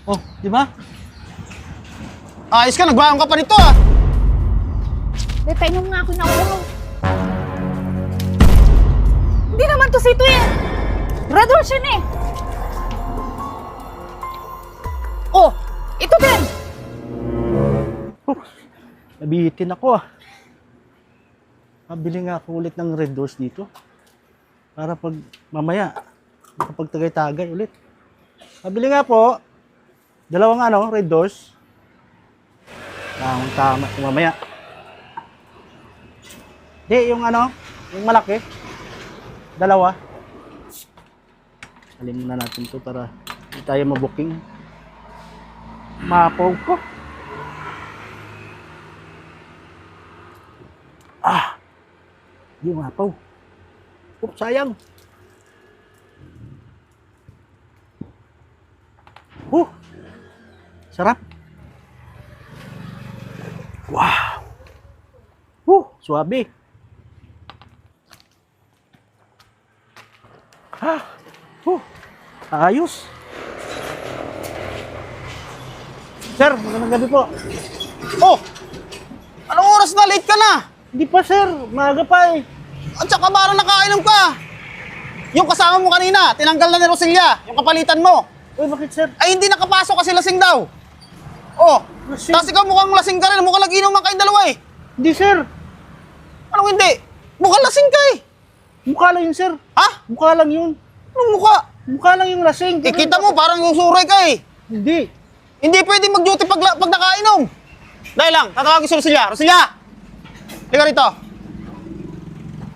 Oh, di ba? Ayos ka, nagbayang ka pa nito ah. Detainom nga ako na ulo. Hindi naman to sito eh. Graduation eh. Oh, ito din. Nabihitin ako ah. Mabili nga ako ulit ng red doors dito. Para pag mamaya, makapagtagay-tagay ulit. Mabili nga po. Dalawang red doors. Tama kung mamaya. Di, yung yung malaki. Dalawa. Alin muna natin to para hindi tayo mabooking. Mapaw ko. Yung mapaw. Oops, sayang. Sarap. Wow. Suabe. Ayos. Sir, magandang gabi po. Oh! Anong oras na? Late ka na! Hindi pa sir, maaga pa eh. At saka parang nakainom ka. Yung kasama mo kanina, tinanggal na ni Roselia, yung kapalitan mo. Uy, bakit sir? Ay hindi nakapasok kasi lasing daw. Oh, Lasing? tapos ikaw mukhang lasing ka rin, mukhang nag-inuman kayong dalawa eh. Hindi sir. Anong hindi? Mukhang lasing ka eh. Mukha lang yun sir. Ha? Mukha lang yun. Anong mukha? Mukha lang yung lasing. Eh kita mo, parang yung suray ka eh. Hindi. Hindi pwede mag-duty pag nakainom. Dahil lang, tatawagin si Roselia. Roselia! Liga rito.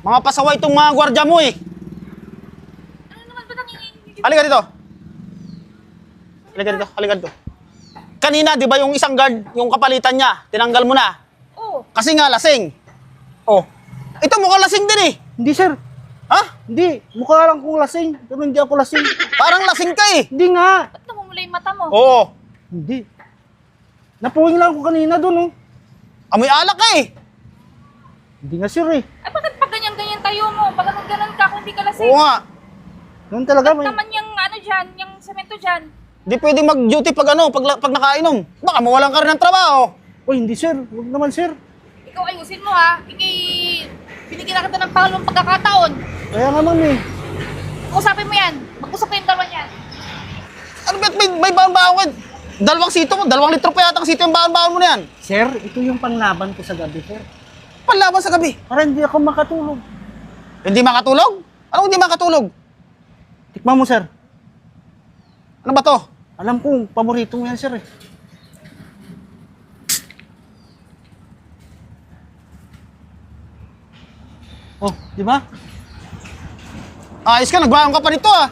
Mga pasaway itong mga gwardya mo eh. Ano naman ba nanginginig? Halika dito. Halika dito, halika dito. Kanina, di ba yung isang guard, yung kapalitan niya, tinanggal mo na. Oh, Kasi nga, lasing. Oh. Ito mukhang lasing din eh. Hindi sir. Ha? Hindi. Mukha lang kong lasing. Pero hindi ako lasing. Parang lasing ka eh. Hindi nga. ba't namumula yung mata mo? Oo. Hindi. Napuwing lang ako kanina doon oh. Amoy alak ka eh. Hindi nga sir eh. Ay, bakit pag ganyan-ganyan tayo mo? Pag ganun ka, kung hindi ka lasing. Oo nga. Noon talaga may... Naman yung dyan, yung semento dyan. Di pwede mag-duty pag pag nakainom. Baka mawalan ka rin ng trabaho. Uy, hindi sir. Huwag naman sir. Ikaw ayusin mo ha. Binigyan na kita ng pangalawang pagkakataon. Kaya nga ma'am eh. Usapin mo yan. Mag-usap kayong dalawa yan. Ano ba't may baon-baon ka? Dalawang sito mo, 2 litro pa yata ang sito yung baon-baon mo na yan. Sir, ito yung panglaban ko sa gabi sir. Panlaban sa gabi. Para hindi ako makatulog. Hindi makatulog? Anong hindi makatulog? Tikman mo sir. Ano ba to? Alam kong paborito mo yan sir eh. Oh, di ba? Ayos ka, nagbayang ka pa nito ah.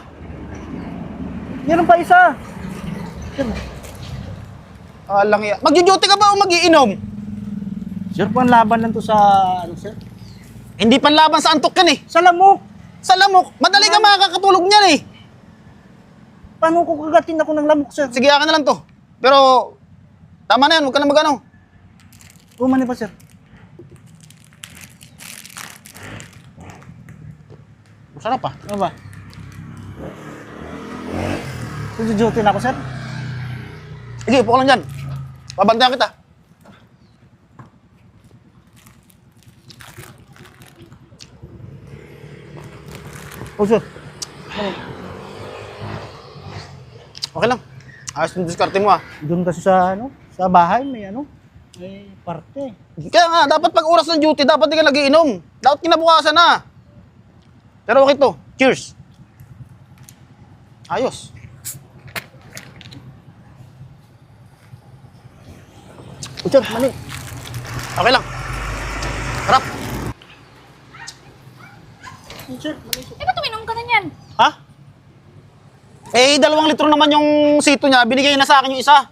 Meron pa isa. Sir, Alang iya. Mag-duty ka ba o mag-iinom? sir, panlaban lang to sa sir? Hindi panlaban sa antok yan eh. Sa lamok. Sa lamok, madali ka makakatulog niyan eh. Paano ko kagatin ako ng lamok sir? Sige, akin na lang to. Pero, tama na yan, huwag ka na mag-ano. Umani pa sir. Masarap ah. Ano ba? Susujutin ako sir? Sige, upo ka lang dyan. Babantayan kita. Oh sir. Okay lang. Ayos yung diskarte mo ah. Doon kasi sa sa bahay may may parte. Kaya nga, dapat pag oras ng duty, dapat di ka nagiinom. Dapat kinabukasan na. Pero okay to. Cheers. Ayos. Oh sir, mali. Okay lang. Harap. Oh, sir, mali. Eh, ba't uminom ka na yan? Ha? Eh, 2 litro naman yung sito niya. Binigay na sa akin yung isa.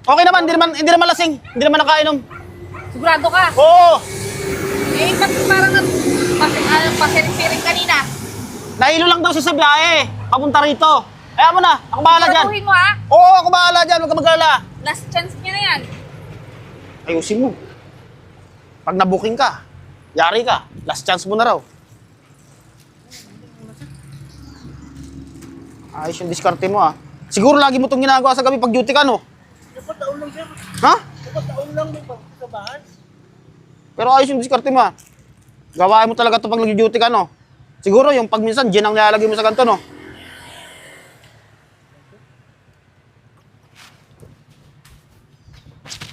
Okay naman, hindi naman lasing. Hindi naman nakainom. Sigurado ka? Oo! Eh, ba't parang pasiring-siring kanina? Nahilo lang daw siya sa biyahe. Papunta rito. Kaya mo na, ako bahala dyan. Siguraduhin mo ha? Oo, ako bahala dyan. Huwag ka mag-alala. Last chance niya na yan. Ayusin mo. Pag nabuking ka, yari ka. Last chance mo na raw. Ayos yung diskarte mo ah. Siguro lagi mo itong ginagawa sa gabi pag duty ka, no? Taon lang, sir. Ha? Taon lang sa bahay. Pero ayos yung diskarte mo, ha? Gawain mo talaga ito pag nag-duty ka, no? Siguro yung pag minsan, gin ang nilalagay mo sa ganito, no?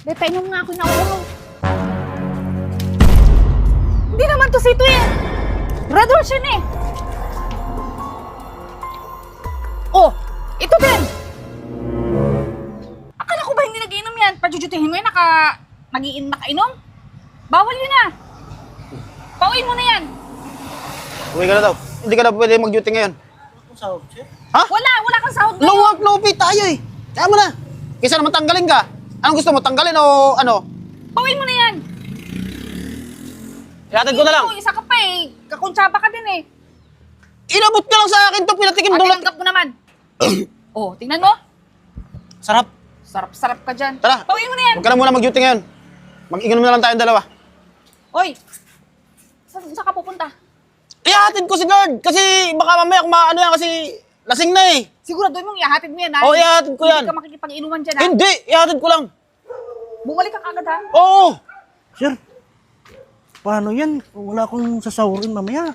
Dahil painom nga ako na ulo. Hindi naman to sito eh. Red horse yun eh. Oh, ito din. Akala ko ba hindi nag-iinom yan? Pajujutuhin mo yan, nakainom? Bawal yun ah. Pauwiin mo na yan. Uwi ka na daw. Hindi ka na pwede mag-duty ngayon. Kung sahod, sir. Ha? Wala kang sahod No ngayon. work, no pay tayo eh. Kaya mo na. Kaysa naman tanggalin ka. Anong gusto mo, tanggalin o ano? Pauwiin mo na yan. Ihatid ko na lang. Isa ka pa eh. Kakuntsaba ka din eh. Inabot ka lang sa akin to, pinatikim At doon. tinanggap mo naman. Oh, tingnan mo. Sarap. Sarap-sarap ka dyan. Tara. Pauwiin mo na yan. Huwag ka na muna mag-duty ngayon. Mag-inom na lang tayong dalawa. Oy, saan ka pupunta? Ihatid ko si guard kasi baka mamaya ano yan kasi lasing na eh. Siguraduhin mong ihahatid mo yan ha. Oo, ihahatid ko yan. Hindi ka makikipag-inuman dyan ha. Hindi, ihatid ko lang. Bumalik ka kagad ha. Oo. Sir, paano yan? Wala akong sasahurin mamaya.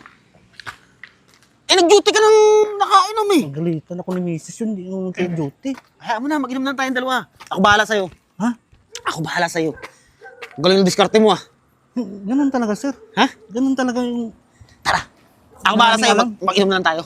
Eh, nag-duty ka ng nakainom eh. Galitan ako ni Mrs. yun, di yung kay duty. Hayaan mo na, mag-inom na tayong dalawa. Ako bahala sa'yo. Ha? Ako bahala sa'yo. Galing yung diskarte mo ah. Ganun talaga, sir. Ha? Ganun talaga yung... Tara. Ako bahala Maraming sa'yo, alam. mag-inom na lang tayo.